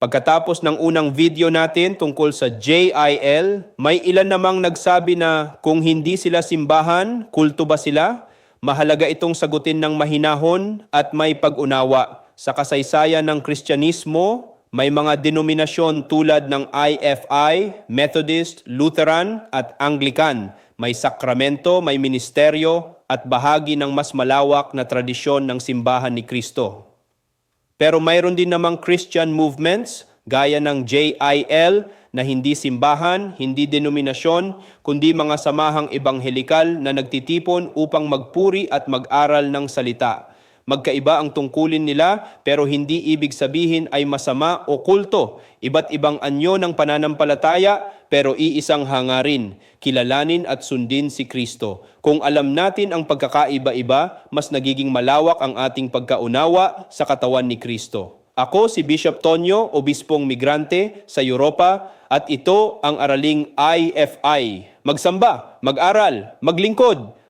Pagkatapos ng unang video natin tungkol sa JIL, may ilan namang nagsabi na kung hindi sila simbahan, kulto ba sila? Mahalaga itong sagutin ng mahinahon at may pag-unawa. Sa kasaysayan ng Kristyanismo, may mga denominasyon tulad ng IFI, Methodist, Lutheran at Anglican. May sakramento, may ministeryo at bahagi ng mas malawak na tradisyon ng simbahan ni Kristo. Pero mayroon din namang Christian movements gaya ng JIL na hindi simbahan, hindi denominasyon, kundi mga samahang ebanghelikal na nagtitipon upang magpuri at mag-aral ng salita. Magkaiba ang tungkulin nila pero hindi ibig sabihin ay masama o kulto. Iba't ibang anyo ng pananampalataya pero iisang hangarin, kilalanin at sundin si Kristo. Kung alam natin ang pagkakaiba-iba, mas nagiging malawak ang ating pagkaunawa sa katawan ni Kristo. Ako si Bishop Tonyo, obispong migrante sa Europa at ito ang araling IFI. Magsamba, mag-aral, maglingkod.